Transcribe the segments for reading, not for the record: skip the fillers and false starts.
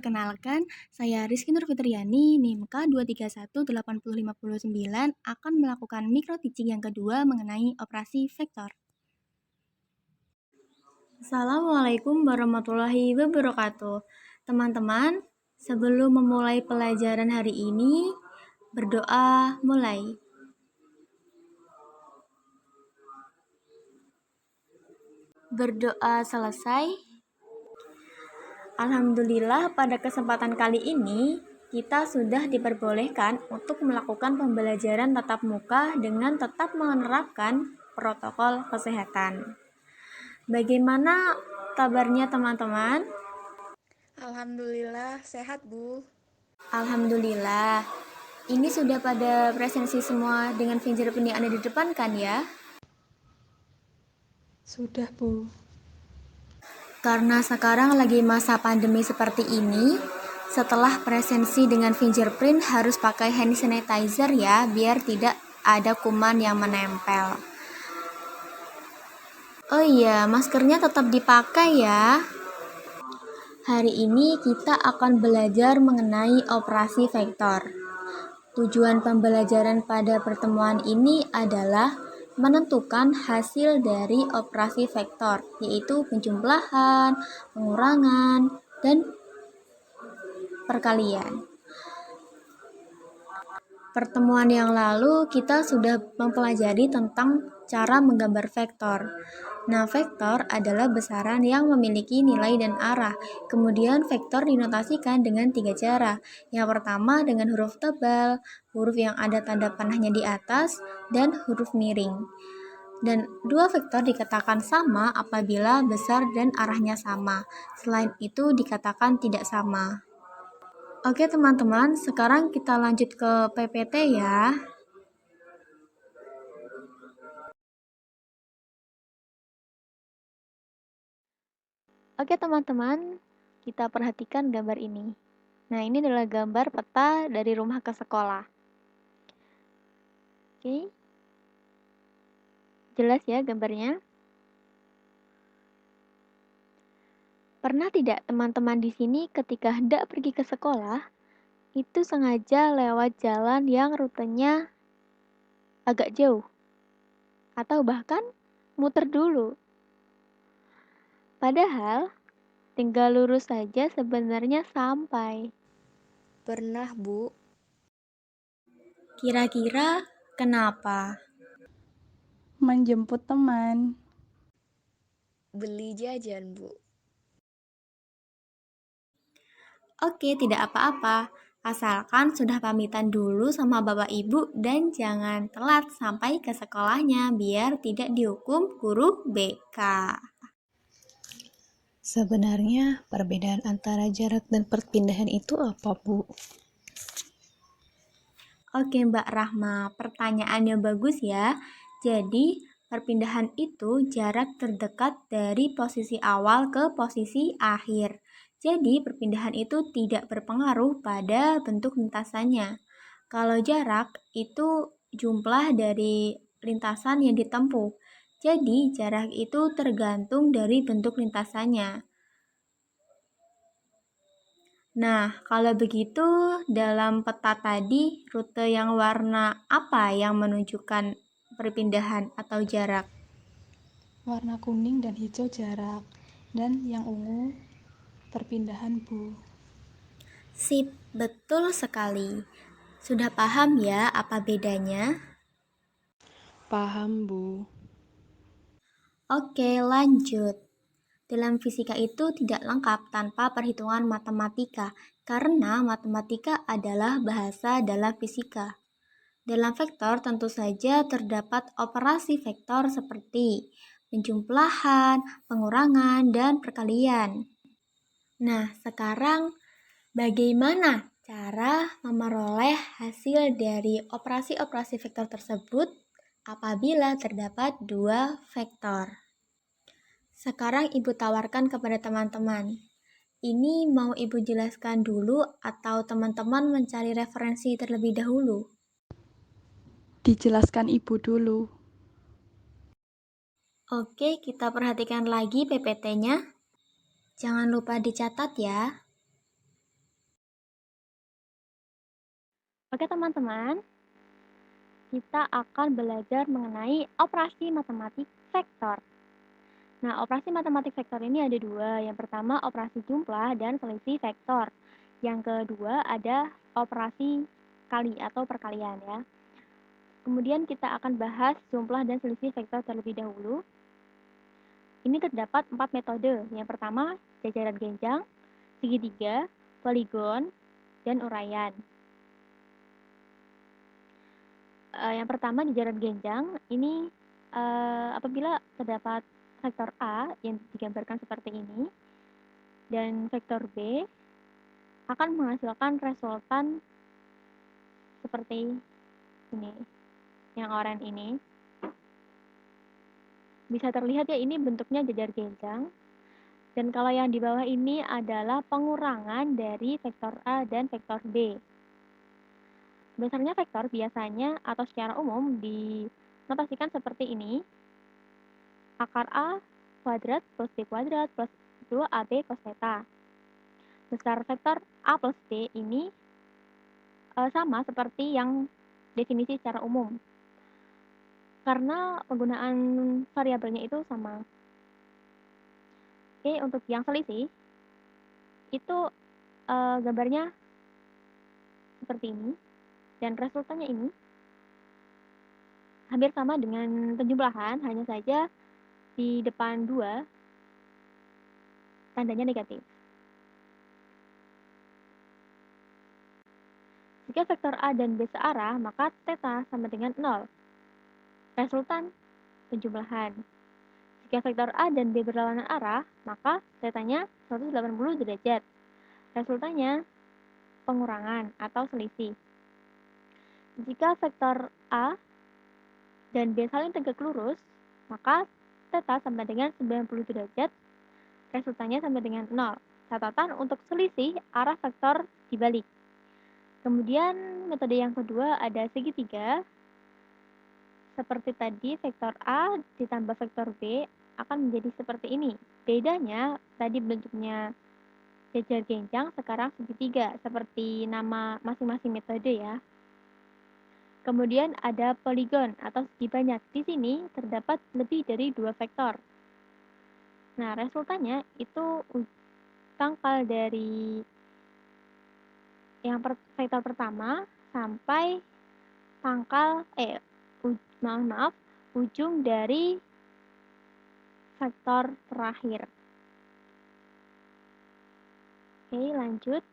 Perkenalkan, saya Rizky Nurfitriani, NIMK 2318059 akan melakukan micro teaching yang kedua mengenai operasi vektor. Assalamualaikum warahmatullahi wabarakatuh. Teman-teman, sebelum memulai pelajaran hari ini, berdoa mulai. Berdoa selesai. Alhamdulillah, pada kesempatan kali ini kita sudah diperbolehkan untuk melakukan pembelajaran tatap muka dengan tetap menerapkan protokol kesehatan. Bagaimana kabarnya teman-teman? Alhamdulillah sehat, Bu. Alhamdulillah. Ini sudah pada presensi semua dengan fingerprint yang ada di depan kan ya? Sudah, Bu. Karena sekarang lagi masa pandemi seperti ini, setelah presensi dengan fingerprint harus pakai hand sanitizer ya, biar tidak ada kuman yang menempel. Oh iya, maskernya tetap dipakai ya. Hari ini kita akan belajar mengenai operasi vektor. Tujuan pembelajaran pada pertemuan ini adalah menentukan hasil dari operasi vektor, yaitu penjumlahan, pengurangan, dan perkalian. Pertemuan yang lalu kita sudah mempelajari tentang cara menggambar vektor. Nah, vektor adalah besaran yang memiliki nilai dan arah. Kemudian vektor dinotasikan dengan 3 cara. Yang pertama dengan huruf tebal, huruf yang ada tanda panahnya di atas, dan huruf miring. Dan dua vektor dikatakan sama apabila besar dan arahnya sama. Selain itu dikatakan tidak sama. Oke teman-teman, sekarang kita lanjut ke PPT ya. Oke teman-teman, kita perhatikan gambar ini. Nah, ini adalah gambar peta dari rumah ke sekolah. Oke. Jelas ya gambarnya? Pernah tidak teman-teman di sini ketika hendak pergi ke sekolah, itu sengaja lewat jalan yang rutenya agak jauh? Atau bahkan muter dulu? Padahal, tinggal lurus saja sebenarnya sampai. Pernah, Bu. Kira-kira kenapa? Menjemput teman. Beli jajan, Bu. Oke, tidak apa-apa. Asalkan sudah pamitan dulu sama Bapak Ibu dan jangan telat sampai ke sekolahnya biar tidak dihukum guru BK. Sebenarnya perbedaan antara jarak dan perpindahan itu apa, Bu? Oke Mbak Rahma, pertanyaannya bagus ya. Jadi, perpindahan itu jarak terdekat dari posisi awal ke posisi akhir. Jadi, perpindahan itu tidak berpengaruh pada bentuk lintasannya. Kalau jarak itu jumlah dari lintasan yang ditempuh. Jadi, jarak itu tergantung dari bentuk lintasannya. Nah, kalau begitu dalam peta tadi, rute yang warna apa yang menunjukkan perpindahan atau jarak? Warna kuning dan hijau jarak. Dan yang ungu perpindahan, Bu. Sip, betul sekali. Sudah paham ya apa bedanya? Paham, Bu. Oke, lanjut. Dalam fisika itu tidak lengkap tanpa perhitungan matematika, karena matematika adalah bahasa dalam fisika. Dalam vektor tentu saja terdapat operasi vektor seperti penjumlahan, pengurangan, dan perkalian. Nah, sekarang bagaimana cara memperoleh hasil dari operasi-operasi vektor tersebut apabila terdapat dua vektor? Sekarang Ibu tawarkan kepada teman-teman. Ini mau Ibu jelaskan dulu atau teman-teman mencari referensi terlebih dahulu? Dijelaskan Ibu dulu. Oke, kita perhatikan lagi PPT-nya. Jangan lupa dicatat ya. Oke teman-teman, kita akan belajar mengenai operasi matematik vektor. Nah, operasi matematik vektor ini ada dua. Yang pertama operasi jumlah dan selisih vektor. Yang kedua ada operasi kali atau perkalian ya. Kemudian kita akan bahas jumlah dan selisih vektor terlebih dahulu. Ini terdapat 4 metode. Yang pertama jajaran genjang, segitiga, poligon, dan uraian. Yang pertama jajaran genjang ini apabila terdapat vektor A yang digambarkan seperti ini dan vektor B akan menghasilkan resultan seperti ini, yang oranye ini. Bisa terlihat ya, ini bentuknya jajar genjang. Dan kalau yang di bawah ini adalah pengurangan dari vektor A dan vektor B. Besarnya vektor biasanya atau secara umum dinotasikan seperti ini. Akar A kuadrat plus B kuadrat plus 2AB cos theta. Besar vektor A plus B ini sama seperti yang definisi secara umum. Karena penggunaan variabelnya itu sama. Oke, untuk yang selisih itu gambarnya seperti ini dan resultannya ini hampir sama dengan penjumlahan, hanya saja di depan 2 tandanya negatif. Jika vektor A dan B searah, maka theta sama dengan 0. Resultan penjumlahan. Jika vektor A dan B berlawanan arah, maka thetanya 180 derajat. Resultannya pengurangan atau selisih. Jika vektor A dan B saling tegak lurus, maka theta sama dengan 90 derajat, resultannya sama dengan 0. Catatan untuk selisih arah vektor dibalik. Kemudian metode yang kedua ada segitiga. Seperti tadi, vektor A ditambah vektor B akan menjadi seperti ini. Bedanya tadi bentuknya jajar genjang, sekarang segitiga, seperti nama masing-masing metode ya. Kemudian ada poligon atau segi banyak. Di sini terdapat lebih dari 2 vektor. Nah, resultannya itu pangkal dari yang vektor pertama sampai pangkal ujung dari vektor terakhir. Oke, lanjut.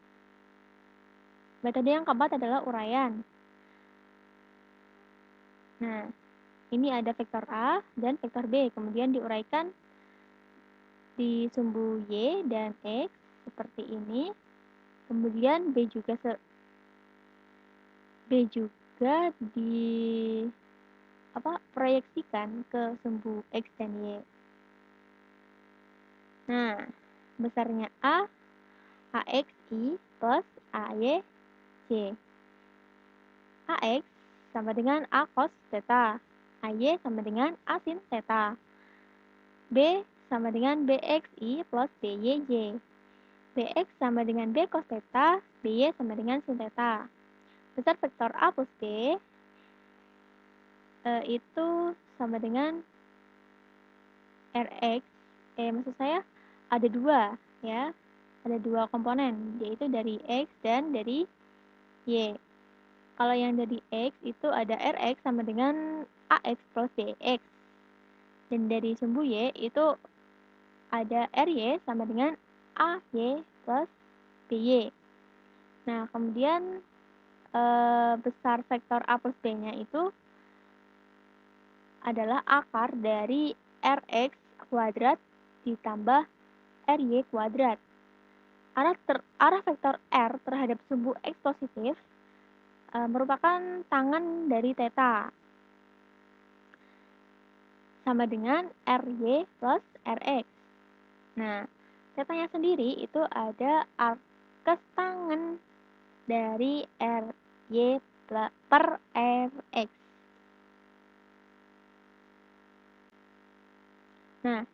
Metode yang keempat adalah uraian. Nah, ini ada vektor A dan vektor B, kemudian diuraikan di sumbu Y dan X seperti ini. Kemudian B juga proyeksikan ke sumbu X dan Y. Nah, besarnya A, AXI plus AYJ. AX sama dengan A cos theta, AY sama dengan A sin theta. B sama dengan BXI plus BYJ. BX sama dengan B cos theta, BY sama dengan sin theta. Besar vektor A plus B itu sama dengan RX. Maksud saya ada 2 ya. Ada 2 komponen, yaitu dari X dan dari Y. Kalau yang dari X itu ada Rx sama dengan AX plus BX. Dan dari sumbu Y itu ada RY sama dengan AY plus BY. Nah, kemudian besar vektor A plus B-nya itu adalah akar dari Rx kuadrat ditambah Ry kuadrat. Arah vektor R terhadap sumbu X positif merupakan tangan dari theta sama dengan Ry plus Rx. Nah, thetanya sendiri itu ada arkes tangan dari Ry per Rx. Nah,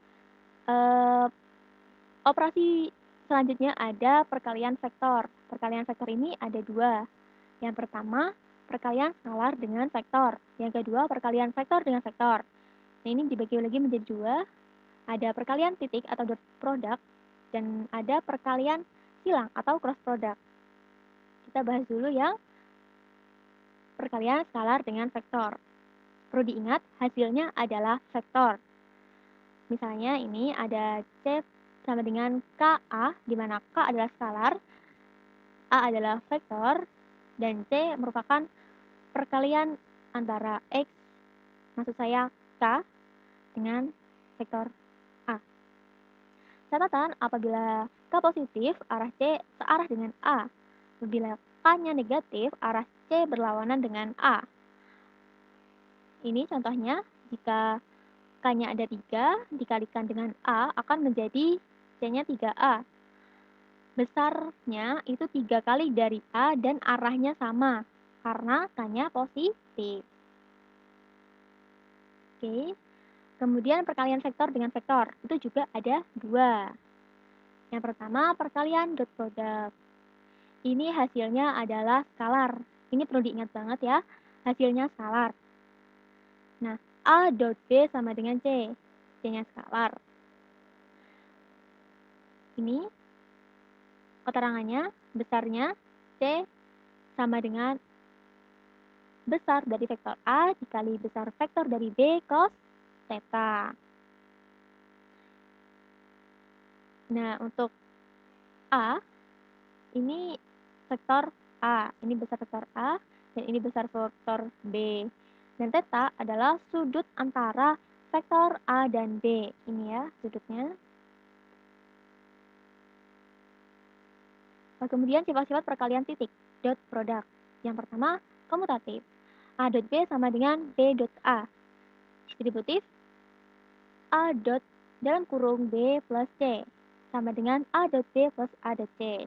operasi selanjutnya ada perkalian vektor. Perkalian vektor ini ada 2. Yang pertama perkalian skalar dengan vektor. Yang kedua, perkalian vektor dengan vektor. Nah, ini dibagi lagi menjadi dua. Ada perkalian titik atau dot product dan ada perkalian silang atau cross product. Kita bahas dulu yang perkalian skalar dengan vektor. Perlu diingat, hasilnya adalah vektor. Misalnya ini ada C sama dengan KA, di mana K adalah skalar, A adalah vektor, dan C merupakan perkalian antara X, maksud saya K, dengan vektor A. Catatan, apabila K positif, arah C searah dengan A. Apabila K-nya negatif, arah C berlawanan dengan A. Ini contohnya, jika K-nya ada 3, dikalikan dengan A, akan menjadi C-nya 3A. Besarnya itu 3 kali dari A dan arahnya sama, karena K-nya positif. Oke. Kemudian perkalian vektor dengan vektor, itu juga ada 2. Yang pertama, perkalian dot product. Ini hasilnya adalah skalar. Ini perlu diingat banget ya, hasilnya skalar. Nah, A dot B sama dengan C. C-nya skalar. Ini keterangannya, besarnya C sama dengan besar dari vektor A dikali besar vektor dari B cos theta. Nah, untuk A, ini vektor A, ini besar vektor A, dan ini besar vektor B. Dan theta adalah sudut antara vektor A dan B. Ini ya, sudutnya. Nah, kemudian sifat-sifat perkalian titik, dot product. Yang pertama, komutatif. A dot B sama dengan B dot A. Distributif, A dot dalam kurung B plus C sama dengan A dot B plus A dot C.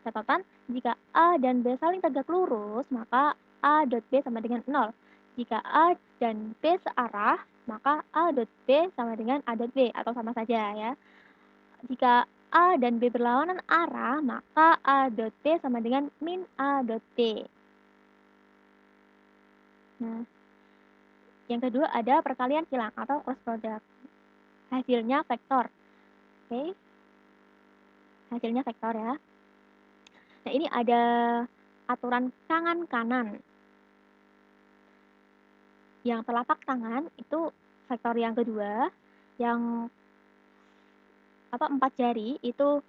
Catatan, jika A dan B saling tegak lurus, maka A dot B sama dengan 0. Jika A dan B searah, maka A dot B sama dengan A dot B, atau sama saja ya. Jika A dan B berlawanan arah, maka A dot B sama dengan min A dot B. Nah, yang kedua ada perkalian silang atau cross product. Hasilnya vektor. Oke. Hasilnya vektor ya. Nah, ini ada aturan tangan kanan. Yang telapak tangan itu vektor yang kedua, yang 4 jari itu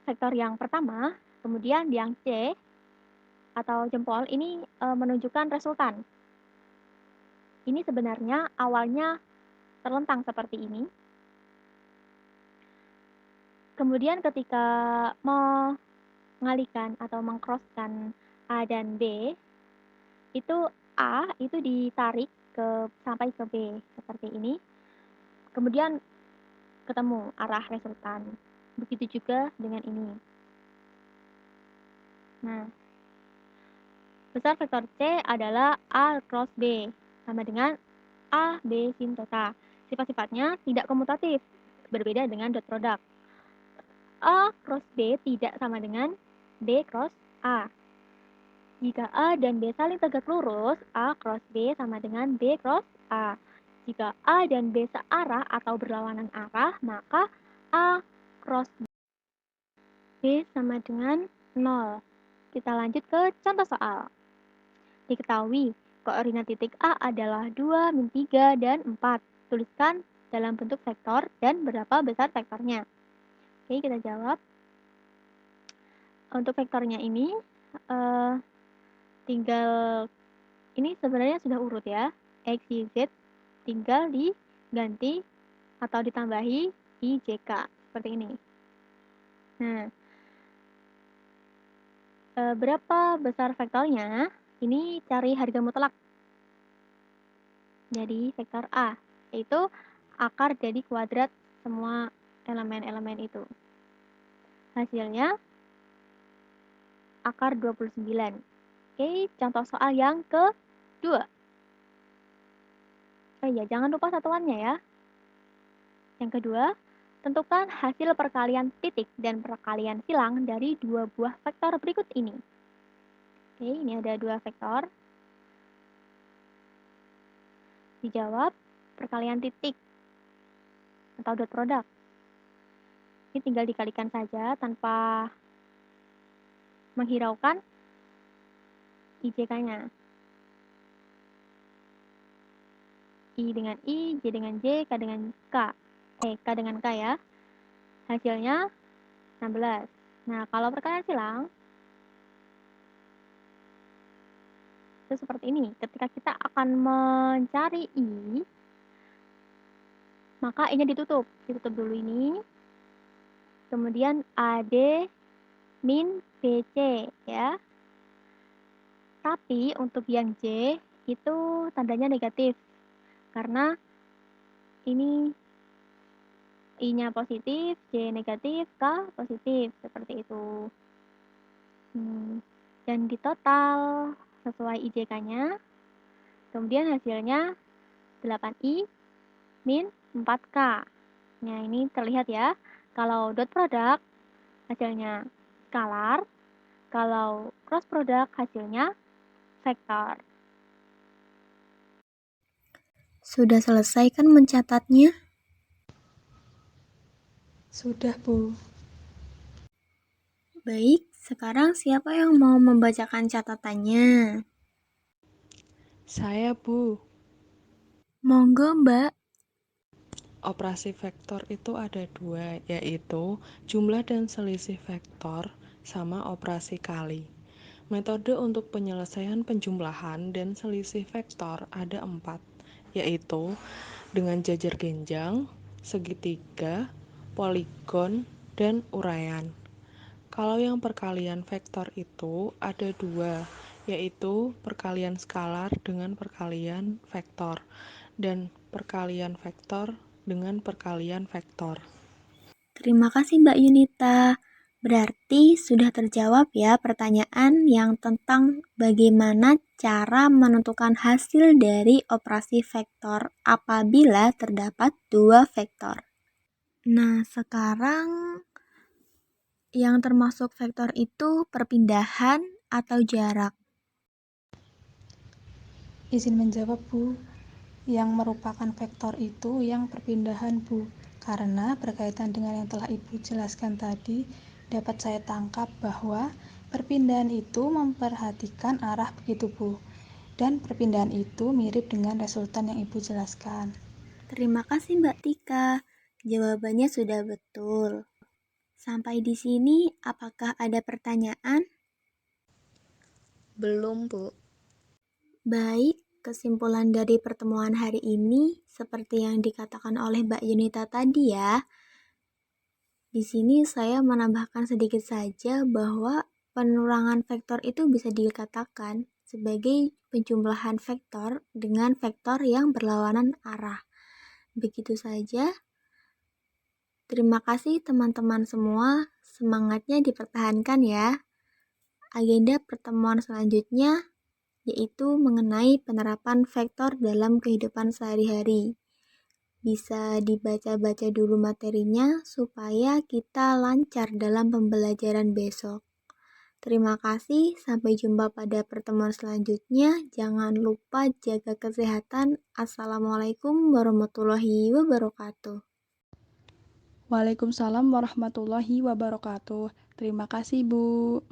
vektor yang pertama, kemudian yang C atau jempol ini menunjukkan resultan. Ini sebenarnya awalnya terlentang seperti ini. Kemudian ketika mengalihkan atau mengcrosskan A dan B, itu A itu ditarik sampai ke B seperti ini. Kemudian ketemu arah resultan. Begitu juga dengan ini. Nah, besar vektor C adalah A cross B sama dengan A B sin theta. Sifat-sifatnya tidak komutatif, berbeda dengan dot product. A cross B tidak sama dengan B cross A. Jika A dan B saling tegak lurus, A cross B sama dengan B cross A. Jika A dan B searah atau berlawanan arah, maka A cross B sama dengan 0. Kita lanjut ke contoh soal. Diketahui, koordinat titik A adalah 2, min 3, dan 4. Tuliskan dalam bentuk vektor dan berapa besar vektornya. Oke, kita jawab. Untuk vektornya ini, tinggal, ini sebenarnya sudah urut ya. X, Y, Z, tinggal diganti atau ditambahi I, J, K. Seperti ini. Nah, berapa besar vektornya? Ini cari harga mutlak. Jadi vektor A, yaitu akar dari kuadrat semua elemen-elemen itu. Hasilnya akar 29. Oke, contoh soal yang kedua. Oh iya, jangan lupa satuannya ya. Yang kedua, tentukan hasil perkalian titik dan perkalian silang dari dua buah vektor berikut ini. Oke, ini ada dua vektor. Dijawab perkalian titik atau dot product. Ini tinggal dikalikan saja tanpa menghiraukan IJK-nya. I dengan I, J dengan J, K dengan K. K dengan K ya. Hasilnya 16. Nah, kalau perkalian silang itu seperti ini. Ketika kita akan mencari I, maka I-nya ditutup. Ditutup dulu ini. Kemudian AD min BC ya. Tapi untuk yang J itu tandanya negatif. Karena ini I-nya positif, J negatif, K positif. Seperti itu. Dan di total sesuai IJK-nya, kemudian hasilnya 8I min 4K. Nah, ini terlihat ya. Kalau dot product hasilnya skalar, kalau cross product hasilnya vektor. Sudah selesai kan mencatatnya? Sudah, Bu. Baik, sekarang siapa yang mau membacakan catatannya? Saya, Bu. Monggo, Mbak. Operasi vektor itu ada dua, yaitu jumlah dan selisih vektor sama operasi kali. Metode untuk penyelesaian penjumlahan dan selisih vektor ada 4, yaitu dengan jajar genjang, segitiga, poligon, dan uraian. Kalau yang perkalian vektor itu ada 2, yaitu perkalian skalar dengan perkalian vektor, dan perkalian vektor dengan perkalian vektor. Terima kasih Mbak Yunita. Berarti sudah terjawab ya pertanyaan yang tentang bagaimana cara menentukan hasil dari operasi vektor apabila terdapat dua vektor. Nah, sekarang yang termasuk vektor itu perpindahan atau jarak. Izin menjawab, Bu. Yang merupakan vektor itu yang perpindahan, Bu. Karena berkaitan dengan yang telah Ibu jelaskan tadi, dapat saya tangkap bahwa perpindahan itu memperhatikan arah begitu, Bu. Dan perpindahan itu mirip dengan resultan yang Ibu jelaskan. Terima kasih Mbak Tika. Jawabannya sudah betul. Sampai di sini, apakah ada pertanyaan? Belum, Bu. Baik, kesimpulan dari pertemuan hari ini seperti yang dikatakan oleh Mbak Yunita tadi ya. Di sini saya menambahkan sedikit saja bahwa penurangan vektor itu bisa dikatakan sebagai penjumlahan vektor dengan vektor yang berlawanan arah. Begitu saja. Terima kasih teman-teman semua, semangatnya dipertahankan ya. Agenda pertemuan selanjutnya yaitu mengenai penerapan vektor dalam kehidupan sehari-hari. Bisa dibaca-baca dulu materinya supaya kita lancar dalam pembelajaran besok. Terima kasih, sampai jumpa pada pertemuan selanjutnya. Jangan lupa jaga kesehatan. Assalamualaikum warahmatullahi wabarakatuh. Waalaikumsalam warahmatullahi wabarakatuh. Terima kasih, Bu.